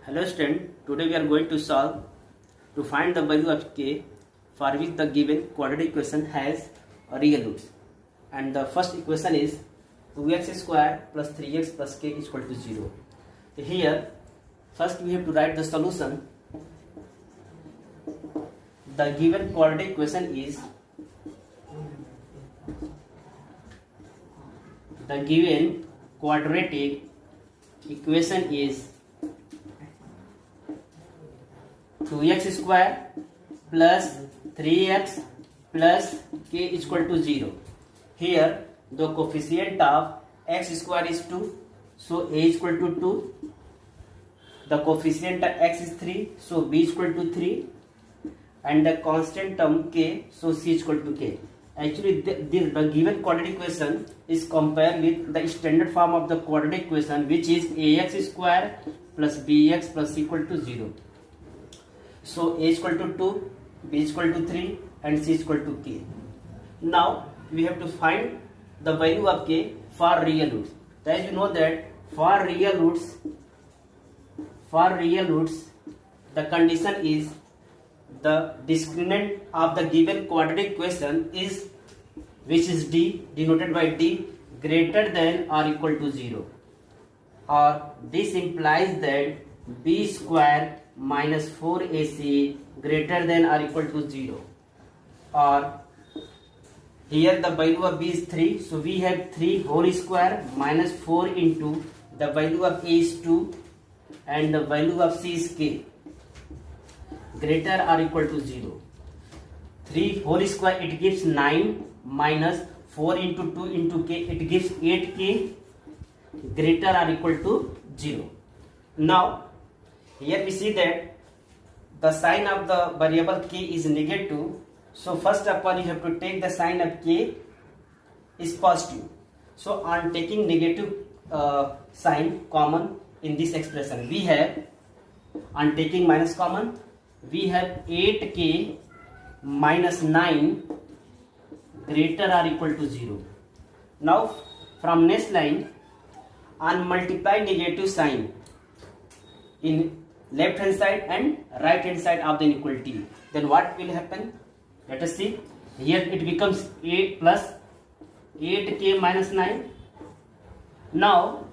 Hello student, today we are going to solve to find the value of k for which the given quadratic equation has a real roots. And the first equation is 2x square plus 3x plus k is equal to 0. Here first we have to write the solution. The given quadratic equation is the given quadratic equation is 2x square plus 3x plus k is equal to 0. Here the coefficient of x square is 2, so a is equal to 2. The coefficient of x is 3, so b is equal to 3. And the constant term k, so c is equal to k. Actually the given quadratic equation is compared with the standard form of the quadratic equation, which is ax square plus bx plus c equal to 0. So a is equal to 2, b is equal to 3 and c is equal to k. Now we have to find the value of k for real roots. As you know that for real roots the condition is the discriminant of the given quadratic equation is, which is d, denoted by d, greater than or equal to 0, or this implies that b square minus 4ac greater than or equal to 0, or here the value of b is 3, so we have 3 whole square minus 4 into the value of a is 2 and the value of c is k greater or equal to 0. 3 whole square it gives 9 minus 4 into 2 into k it gives 8k greater or equal to 0. Now here we see that the sign of the variable k is negative, so first of all you have to take the sign of k is positive. So on taking negative sign common in this expression, we have, on taking minus common, we have 8k minus 9 greater or equal to 0. Now from next line, on multiply negative sign in left hand side and right hand side of the inequality, then what will happen? Let us see. Here it becomes 8 plus 8k minus 9. Now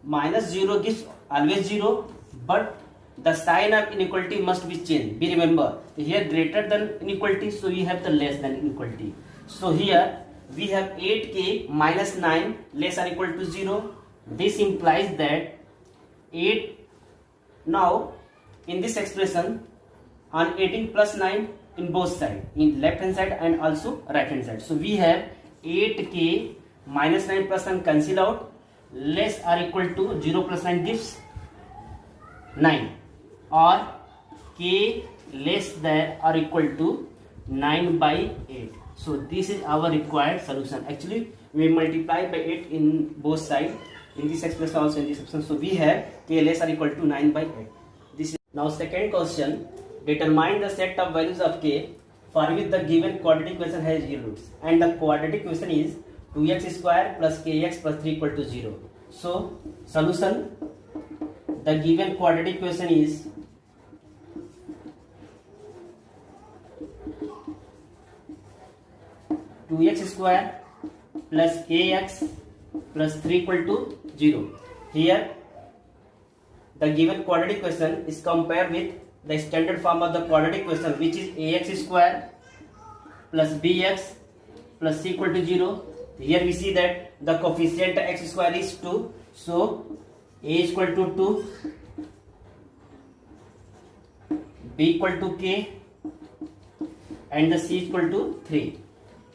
minus 0 gives always 0, but the sign of inequality must be changed. Be remember, here greater than inequality, so we have the less than inequality. So here we have 8k minus 9 less or equal to 0. This implies that 8. Now in this expression, on 18 plus 9 in both sides, in left hand side and also right hand side, so we have 8k minus 9 plus 9 cancel out, less or equal to 0 plus 9 gives 9, or k less than or equal to 9 by 8. So this is our required solution. Actually we multiply by 8 in both sides, in this expression also in this expression, so we have k less or equal to 9 by 8. This is now second question. Determine the set of values of k for which the given quadratic equation has real roots, and the quadratic equation is 2x square plus kx plus 3 equal to 0. So solution, the given quadratic equation is (2x square plus kx plus 3 equal to 0). Here the given quadratic equation is compared with the standard form of the quadratic equation, which is ax square plus bx plus c equal to 0. Here we see that the coefficient x square is 2, so a is equal to 2, b equal to k and the c is equal to 3.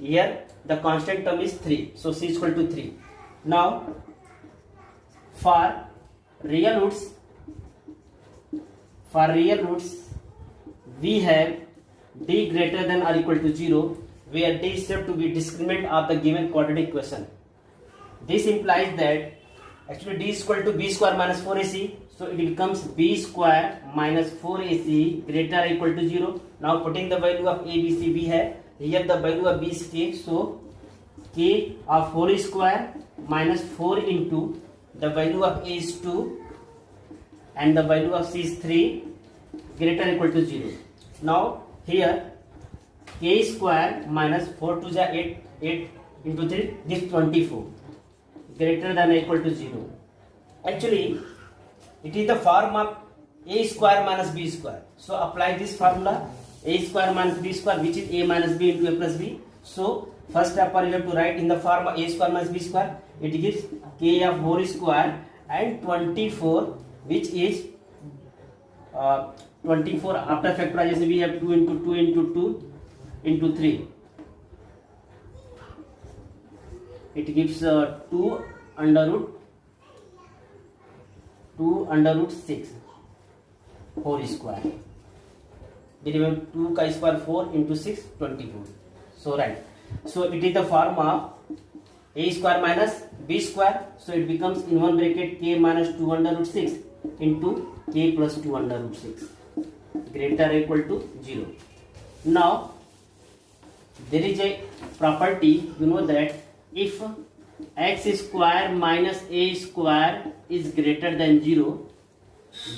Here the constant term is 3, so c is equal to 3. Now for real roots we have d greater than or equal to 0, where d is said to be discriminant of the given quadratic equation. This implies that actually d is equal to b square minus 4ac, so it becomes b square minus 4ac greater or equal to 0. Now putting the value of a, b, c, we have here the value of b is k, so k of whole square minus 4 into the value of a is 2 and the value of c is 3 greater or equal to 0. Now here k square minus 4 to the 8 into 3 gives 24 greater than or equal to 0. Actually it is the form of a square minus b square. So apply this formula, a square minus b square, which is a minus b into a plus b. So first step you have to write in the form of a square minus b square. It gives k of whole square and 24, which is 24 after factorization we have 2 into 2 into 2 into 3. It gives 2 under root 6 whole square. Remember 2 ka square 4 into 6 24. So right. So it is the form of a square minus b square. So it becomes in one bracket k minus 2 under root 6 into k plus 2 under root 6 greater or equal to 0. Now there is a property, you know, that if x square minus a square is greater than 0,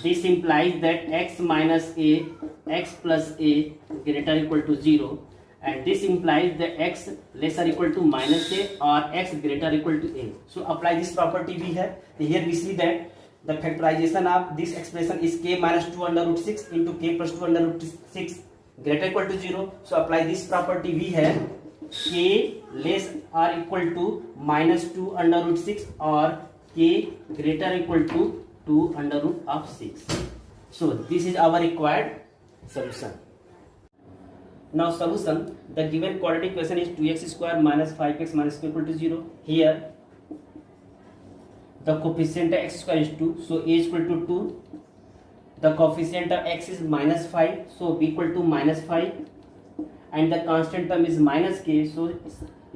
this implies that x minus a, x plus a greater or equal to 0, and this implies that x less or equal to minus a or x greater or equal to a. So apply this property we have. Here we see that the factorization of this expression is k minus 2 under root 6 into k plus 2 under root 6 greater or equal to 0. So apply this property we have, k less or equal to minus 2 under root 6 or k greater or equal to 2 under root of 6. So this is our required solution. Now solution, the given quadratic equation is 2x square minus 5x minus q equal to 0. Here the coefficient of x square is 2, so a is equal to 2. The coefficient of x is minus 5, so b equal to minus 5, and the constant term is minus k, so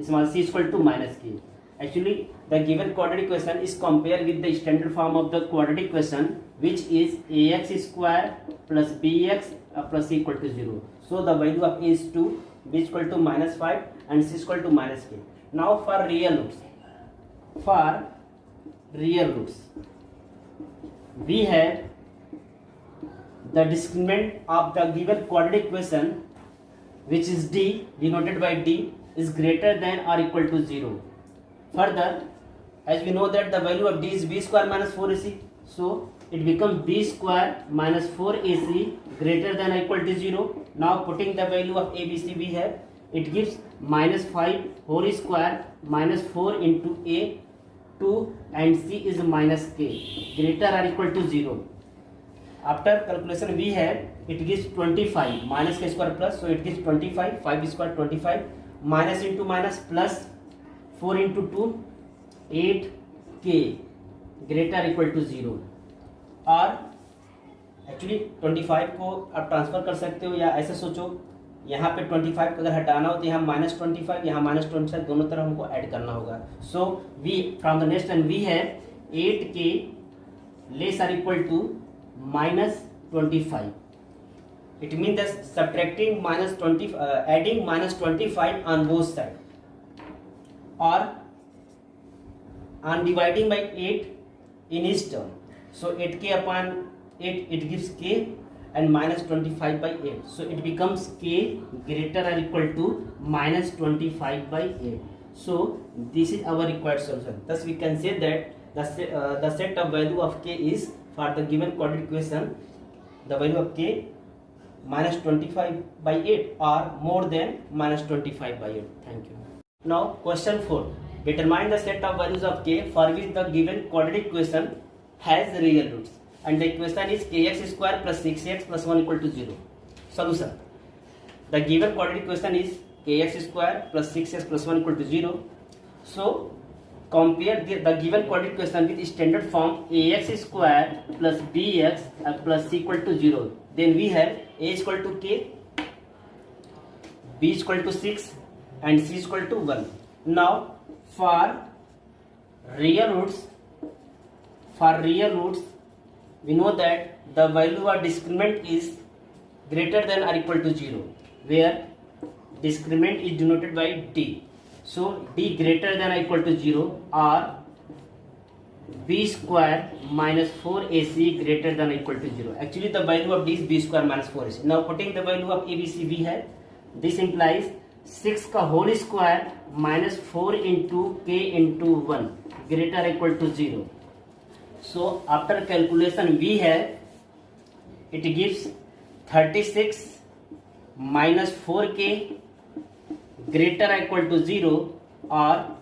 small c is equal to minus k. Actually the given quadratic equation is compared with the standard form of the quadratic equation, which is ax square plus bx plus c equal to 0. So the value of a is 2, b is equal to minus 5 and c is equal to minus k. Now for real roots, we have the discriminant of the given quadratic equation, which is d, denoted by d, is greater than or equal to 0. Further, as we know that the value of d is b square minus 4ac, so it becomes b square minus 4ac greater than or equal to 0. Now putting the value of a, b, c we have, it gives minus 5 whole square minus 4 into a, 2, and c is minus k greater or equal to 0. After calculation we have, it gives 25 minus k square plus, so it gives 25, 5 square 25, minus into minus plus 4 into 2 8k greater or equal to 0. और actually 25 को आप transfer कर सकते हो या ऐसे सोचो, यहाँ पे 25 अगर हटाना हो तो यहाँ माइनस 25, यहाँ माइनस 25, दोनों तरफ हमको ऐड करना होगा. So we from the next end we have 8k less or equal to minus 25. It means that subtracting minus 20, adding minus 25 on both sides, or on dividing by 8 in each term. So 8k upon 8, it gives k, and minus 25 by 8. So it becomes k greater or equal to minus 25 by 8. So this is our required solution. Thus we can say that the set of value of k is, for the given quadratic equation, the value of k minus 25 by 8 or more than minus 25 by 8. Thank you. Now question 4. Determine the set of values of k for which the given quadratic equation has real roots, and the equation is kx square plus 6x plus 1 equal to 0. Solution. The given quadratic equation is kx square plus 6x plus 1 equal to 0. So compare the given quadratic equation with standard form ax square plus bx plus c equal to 0. Then we have a is equal to k, b is equal to 6, and c is equal to 1. Now for real roots, we know that the value of discriminant is greater than or equal to 0, where discriminant is denoted by d. So d greater than or equal to 0, or b square minus 4ac greater than or equal to 0. Actually the value of d is b square minus 4ac. Now putting the value of a, b, c, v है, this implies 6 का whole square minus 4 into k into 1 greater or equal to 0. So after calculation v है, it gives 36 minus 4k greater or equal to 0, or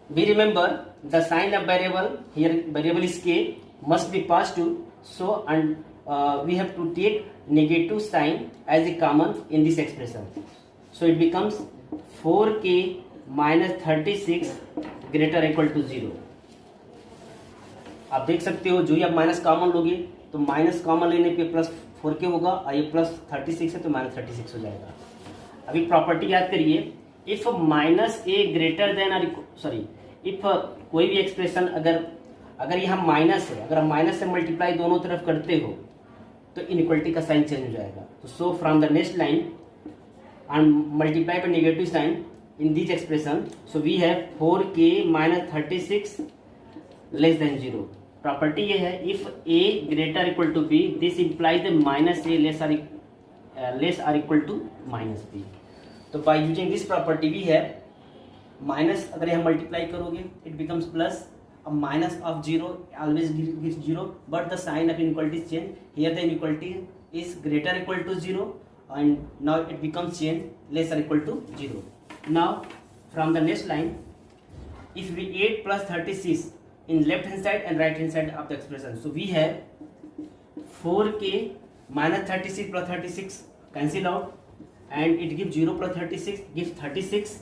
we remember the sign of variable, here variable is k, must be positive, so and we have to take negative sign as a common in this expression. So it becomes 4k minus 36 greater or equal to 0. आप देख सकते हो जो ही आप minus common लोगे तो minus common लेने पे प्लस 4k होगा, और ये प्लस 36 है तो माइनस 36 हो जाएगा. अभी प्रॉपर्टी याद करिए, if minus A greater than और सॉरी इफ कोई भी एक्सप्रेशन अगर यहाँ माइनस है, अगर हम माइनस से मल्टीप्लाई दोनों तरफ करते हो तो इनइक्वलिटी का साइन चेंज हो जाएगा. तो so from the next line and multiply by negative sign in this expression, so we have 4k minus 36 less than 0. Property ये है, if a greater equal to b, this implies the minus a less or equal to minus b. तो by using this property भी है, minus अगर हम multiply करोगे it becomes plus. अब minus of 0 always gives 0, but the sign of inequality change. Here the inequality is greater equal to 0 and now it becomes change less or equal to 0. Now from the next line, if we add plus 36 in left hand side and right hand side of the expression, so we have 4k minus 36 plus 36 cancel out and it gives 0 plus 36 gives 36.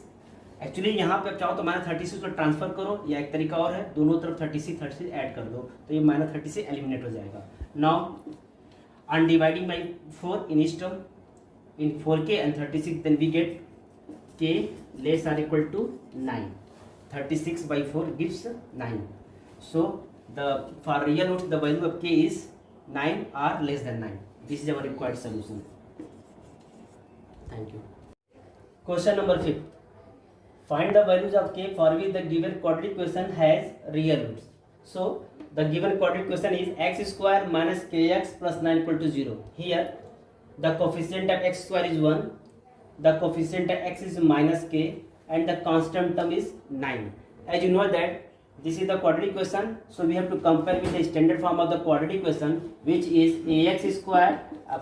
Actually यहाँ पे आप चाहो तो minus 36 को transfer करो, या एक तरीका और है दोनों तरफ 36 ऐड कर दो तो ये माइनस 36 एलिमिनेट हो जाएगा. Now on dividing by 4 in each term in 4k and 36, then we get k less or equal to 9. 36 by 4 gives 9. So the for real roots the value of k is 9 or less than 9. This is our required solution. Thank you. Question number 5. Find the values of k for which the given quadratic equation has real roots. So the given quadratic equation is x square minus kx plus 9 equal to 0. Here the coefficient of x square is 1, the coefficient of x is minus k, and the constant term is 9. As you know that this is the quadratic equation, so we have to compare with the standard form of the quadratic equation, which is ax square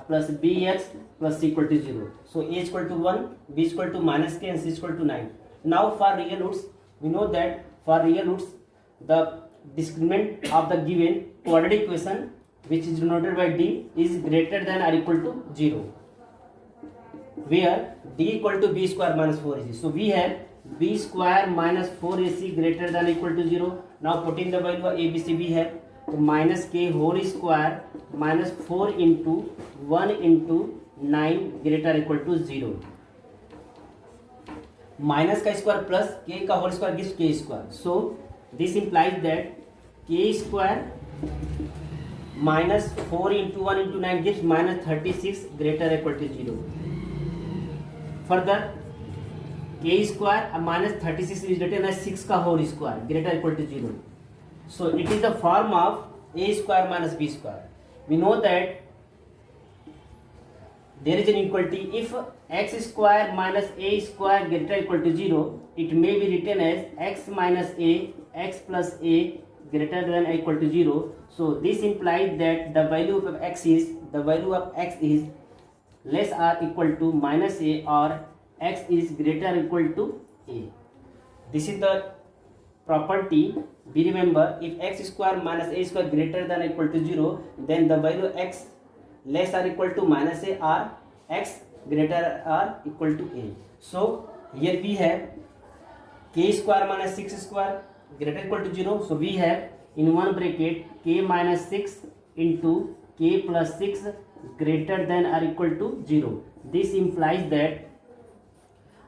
plus bx plus c equal to 0. So a is equal to 1, b is equal to minus k, and c is equal to 9. Now for real roots, we know that for real roots the discriminant of the given quadratic equation, which is denoted by d, is greater than or equal to 0, where d equal to b square minus 4ac. So we have b square minus 4ac greater than or equal to 0. Now putting the value of a, b, c, we have तो minus k whole square minus 4 into 1 into 9 greater or equal to 0. Minus का square plus के का whole square gives के square. So this implies that के square minus 4 into 1 into 9 gives minus 36 greater or equal to 0. Further, k square minus 36 is written as 6 का whole square greater or equal to 0. So it is the form of a square minus b square. We know that there is an inequality. If x square minus a square greater or equal to 0, it may be written as x minus a, x plus a greater than or equal to 0. So this implies that the value of x is less or equal to minus a, or x is greater or equal to a. This is the property. We remember, if x square minus a square greater than or equal to 0, then the value of x less or equal to minus a, or x greater or equal to a. So here we have k square minus 6 square greater or equal to 0. So we have in one bracket k minus 6 into k plus 6 greater than or equal to 0. This implies that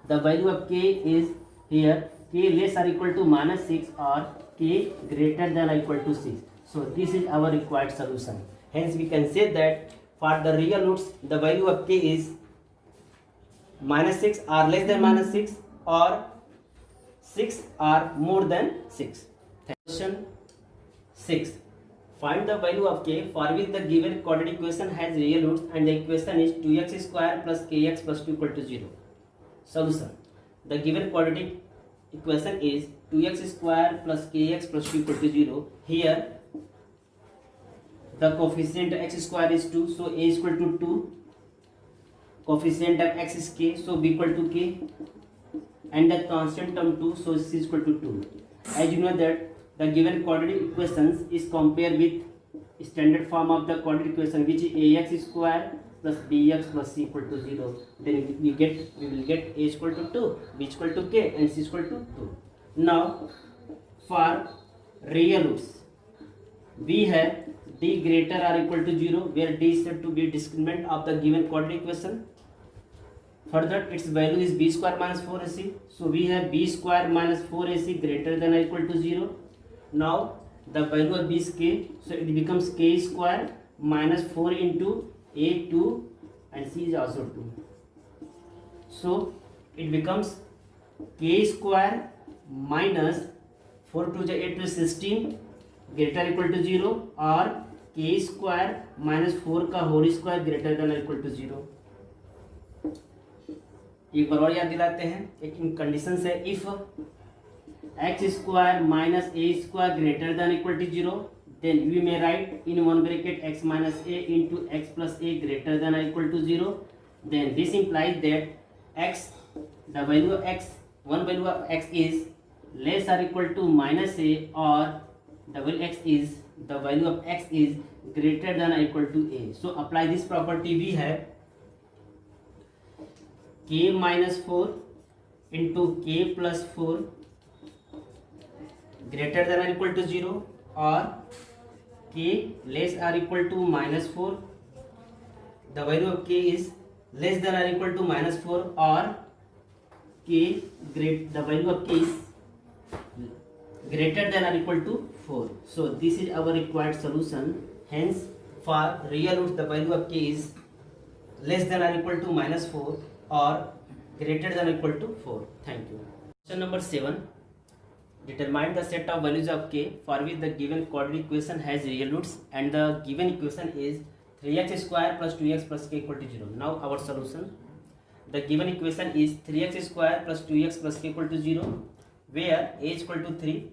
the value of k is here k less or equal to minus 6 or k greater than or equal to 6. So this is our required solution. Hence we can say that for the real roots the value of k is minus 6 or less than minus 6, or 6 or more than 6. Question 6. Find the value of k for which the given quadratic equation has real roots and the equation is 2x square plus kx plus 2 equal to 0. Solution. The given quadratic equation is 2x square plus kx plus 2 equal to 0. Here the coefficient x square is 2, so a is equal to 2. Coefficient of x is k, so b equal to k, and the constant term 2, so c is equal to 2. As you know that the given quadratic equations is compared with standard form of the quadratic equation, which is ax square plus bx plus c equal to 0. Then we will get a is equal to 2, b is equal to k, and c is equal to 2. Now for real roots, we have d greater or equal to 0, where d is said to be discriminant of the given quadratic equation. Further, its value is b square minus 4ac. So we have b square minus 4ac greater than or equal to 0. Now the value of b is k, so it becomes k square minus 4 into a 2 and c is also 2. So it becomes k square minus 4 to the 8 to 16 greater or equal to 0, or k square minus 4 का whole square greater than equal to 0. एक बार और याद दिलाते हैं, एक condition है if x square minus a square greater than equal to 0, then we may write in one bracket x minus a into x plus a greater than or equal to 0. Then this implies that x, the value of x, one value of x is less or equal to minus a, or the value of x is greater than or equal to a. So apply this property. We have k minus 4 into k plus 4 greater than or equal to 0, or k less or equal to minus 4, the value of k is less than or equal to minus 4, or the value of k is greater than or equal to 4. So this is our required solution. Hence for real roots the value of k is less than or equal to minus 4 or greater than or equal to 4. Thank you. Question number 7. Determine the set of values of k for which the given quadratic equation has real roots and the given equation is 3x square plus 2x plus k equal to 0. Now our solution. The given equation is 3x square plus 2x plus k equal to 0, where a is equal to 3,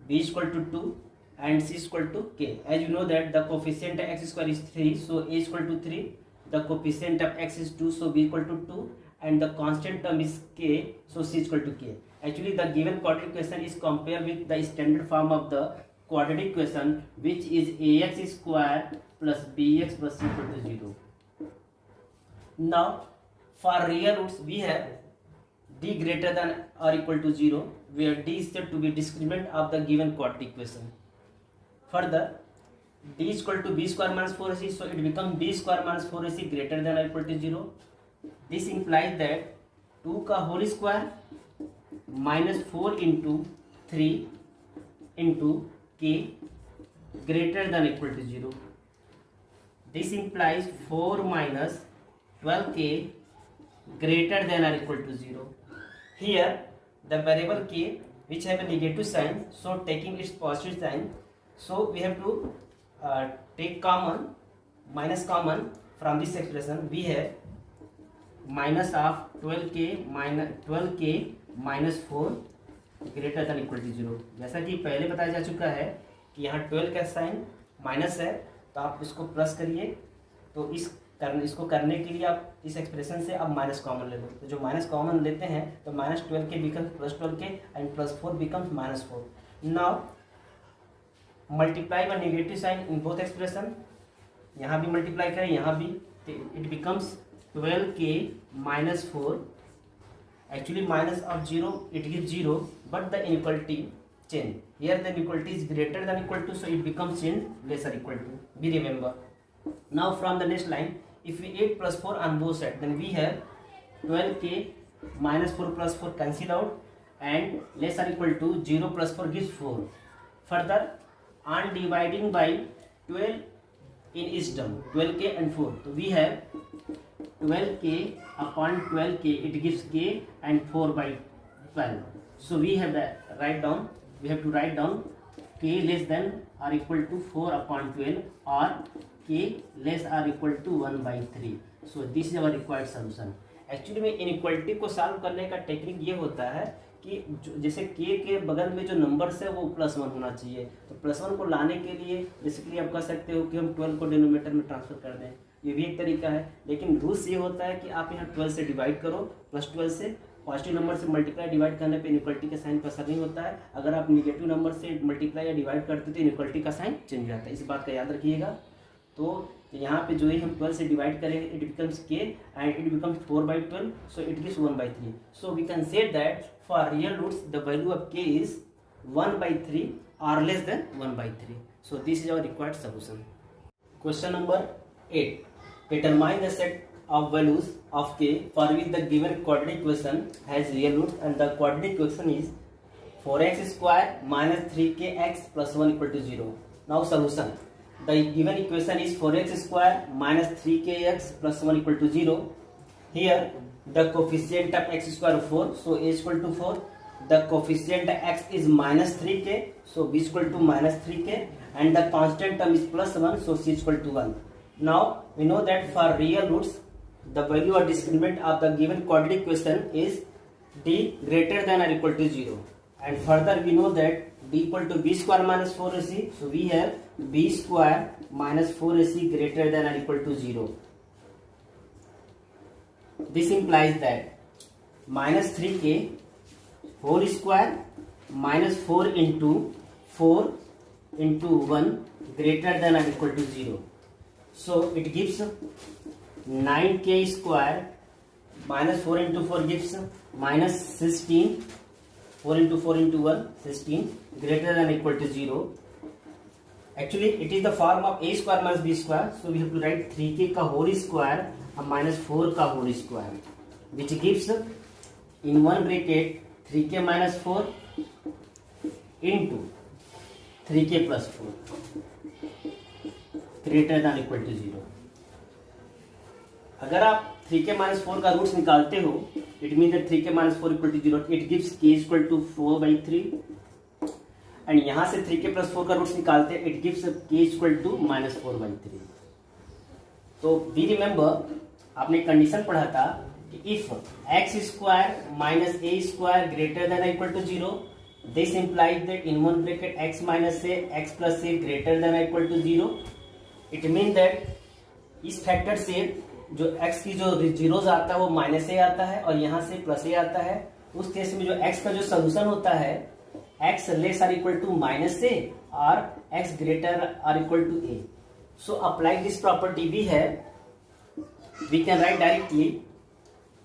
b is equal to 2 and c is equal to k. As you know that the coefficient of x square is 3, so a is equal to 3. The coefficient of x is 2, so b equal to 2, and the constant term is k, so c is equal to k. Actually the given quadratic equation is compared with the standard form of the quadratic equation, which is ax square plus bx plus c equal to 0. Now for real roots we have d greater than or equal to 0, where d is said to be discriminant of the given quadratic equation. Further, d is equal to b square minus 4ac, so it becomes b square minus 4ac greater than or equal to 0. This implies that 2 का whole square minus 4 into 3 into k greater than or equal to 0. This implies 4 minus 12k greater than or equal to 0. Here the variable k which have a negative sign, so taking its positive sign, so we have to take common, minus common from this expression. We have minus of 12k minus 4 greater than equal to 0. जैसा कि पहले बताया जा चुका है कि यहाँ 12 का साइन माइनस है, तो आप इसको प्लस करिए, तो इसको करने के लिए आप इस एक्सप्रेशन से आप माइनस कॉमन ले लो. तो जो माइनस कॉमन लेते हैं तो minus 12k becomes plus 12k and plus 4 becomes minus 4. Now multiply by negative sign in both expression. यहाँ भी मल्टीप्लाई करें, यहाँ भी, it becomes 12k minus 4. Actually minus of 0 it gives 0, but the inequality change. Here the inequality is greater than equal to, so it becomes change less or equal to. Be remember. Now from the next line, if we add plus 4 on both sides, then we have 12k minus 4 plus 4 cancel out, and less or equal to 0 plus 4 gives 4. Further, on dividing by 12 in each term, 12k and 4, so we have 12k upon 12k, it gives k and 4 by 12. So we have that, write down we have to write down k less than or equal to 4/12 or k less or equal to 1/3. So this is our required solution. Actually में inequality को solve करने का technique ये होता है कि जैसे के बगल में जो नंबर्स है वो +1 होना चाहिए, तो +1 को लाने के लिए बेसिकली आप कह सकते हो कि हम 12 को डिनोमिनेटर में ट्रांसफर कर दें, ये भी एक तरीका है। लेकिन रूल्स ये होता है कि आप यहाँ 12 से डिवाइड करो, +12 से पॉजिटिव नंबर से मल्टीप्लाई डिवाइड करने पे इनइक्वालिटी का साइन का असर नहीं होता है। अगर आप निगेटिव नंबर से मल्टीप्लाई या डिवाइड करते तो इनइक्वालिटी का साइन चेंज हो जाता है, इस बात का याद रखिएगा। तो यहाँ पे जो है हम 12 से डिवाइड करेंगे, it becomes k and it becomes 4/12, so it gives 1/3. So we can say that for real roots the value of k is 1/3 or less than 1/3. So this is our required solution. Question number 8. Determine the set of values of k for which the given quadratic equation has real roots, and the quadratic equation is 4x square minus 3kx plus 1 equal to 0. Now solution. The given equation is 4x square minus 3kx plus 1 equal to 0. Here the coefficient of x square 4, so a is equal to 4. The coefficient x is minus 3k, so b is equal to minus 3k, and the constant term is +1, so c is equal to 1. Now we know that for real roots the value or discriminant of the given quadratic equation is d greater than or equal to 0. And further we know that d equal to b square minus 4ac, so we have b square minus 4ac greater than or equal to 0. This implies that minus 3k whole square minus 4 into 1 greater than or equal to 0. So it gives 9k square minus 4 into 4 gives minus 16. 4 into 4 into 1, 16 greater than or equal to 0. Actually it is the form of a square minus b square, so we have to write 3k का whole square and minus 4 का whole square, which gives in one bracket 3k minus 4 into 3k plus 4 greater than or equal to 0. अगर आप 3k minus 4 का roots निकालते हो, it means that 3k minus 4 equal to 0. It gives k equal to 4/3, and यहाँ से 3k plus 4 का roots निकालते हैं, it gives k equal to minus 4/3. तो we remember आपने कंडीशन पढ़ा था कि if x square minus a square greater than or equal to 0, this implies that in one bracket x minus a x plus a greater than or equal to 0. It means that इस factor से जो x की जो zeros आता है वो minus ए आता है और यहाँ से प्लस ए आता है। उस केस में जो x का जो सोल्यूशन होता है x less or equal to minus A और x greater or equal to A. So apply this property भी है, we can write directly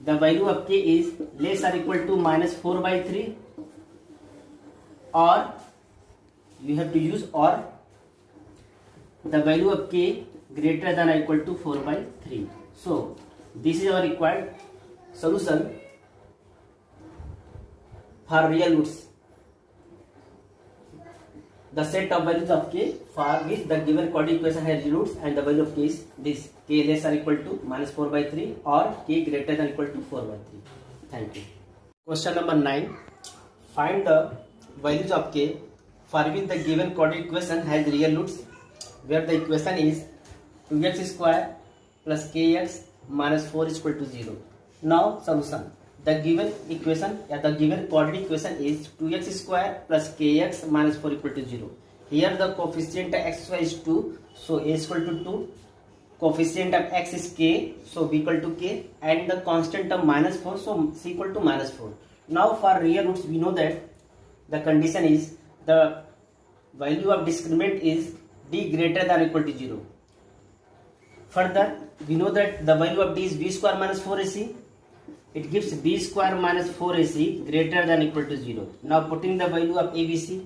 the value of k is less or equal to minus 4/3 और you have to use or the value of k greater than or equal to 4/3. So this is our required solution for real roots. The set of values of k for which the given quadratic equation has real roots, and the value of k is this, k less or equal to minus 4/3 or k greater than or equal to 4/3. Thank you. Question number 9. Find the values of k for which the given quadratic equation has real roots, where the equation is 2x square plus kx minus 4 is equal to 0. Now solution. The given equation the given quadratic equation is 2x square plus kx minus 4 equal to 0. Here the coefficient of x square is 2, so a is equal to 2. Coefficient of x is k, so b equal to k, and the constant of minus 4, so c equal to minus 4. Now for real roots we know that the condition is the value of discriminant is d greater than or equal to 0. Further, we know that the value of d is b square minus 4ac. It gives b square minus 4ac greater than or equal to 0. Now putting the value of abc,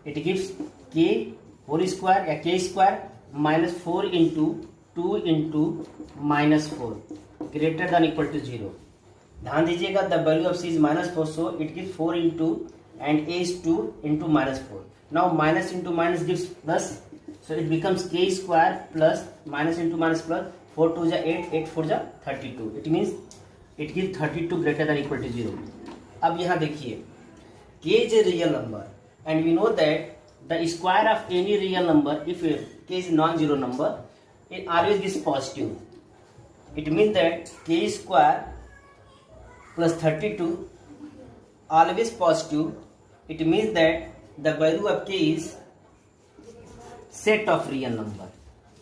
it gives k whole square या k square minus 4 into 2 into minus 4 greater than or equal to 0. ध्यान दीजिएगा the value of c is minus 4, so it gives 4 into and a is 2 into minus 4. Now minus into minus gives plus, so it becomes k square plus minus into minus plus 4 2 जा 8, 8 4 जा 32. It means it gives 32 greater than equal to 0. अब यहाँ देखिए k is a real number and we know that the square of any real number, if k is non-zero number, it always gives positive. It means that k square plus 32 always positive. It means that the value of k is set of real number.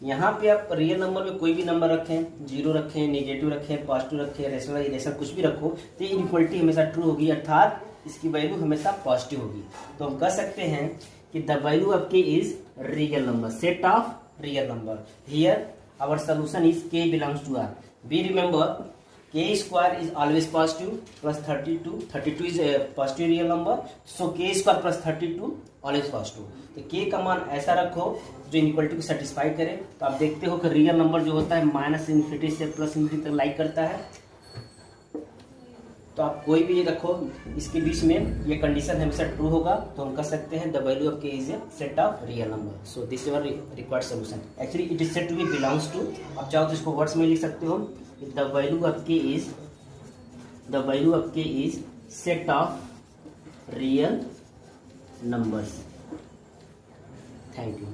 यहाँ पे आप real number में कोई भी number रखें, zero रखें, negative रखें, positive रखें, रेशनल इरेशनल कुछ भी रखो, तो इनइक्वलिटी हमेशा ट्रू होगी, अर्थात इसकी वैल्यू हमेशा पॉजिटिव होगी. तो हम कह सकते हैं कि द वैल्यू ऑफ के is real number, set of real number. Here our solution is K belongs to R. We remember k square is always positive plus 32 is a positive real number, so k square plus 32 always positive. तो k का मान ऐसा रखो जो inequality को satisfy करे. तो आप देखते हो कि रियल नंबर जो होता है माइनस इन्फिनिटी से प्लस इन्फिनिटी तक लाइक करता है. तो आप कोई भी रखो इसके बीच में ये कंडीशन हमेशा ट्रू होगा, तो हम कह सकते हैं द वैल्यू ऑफ के is a set of real number. So this is our required solution. Actually it is said to be belongs to. आप चाहो तो इसको वर्ड्स में लिख सकते हो. The value of k is set of real numbers. Thank you.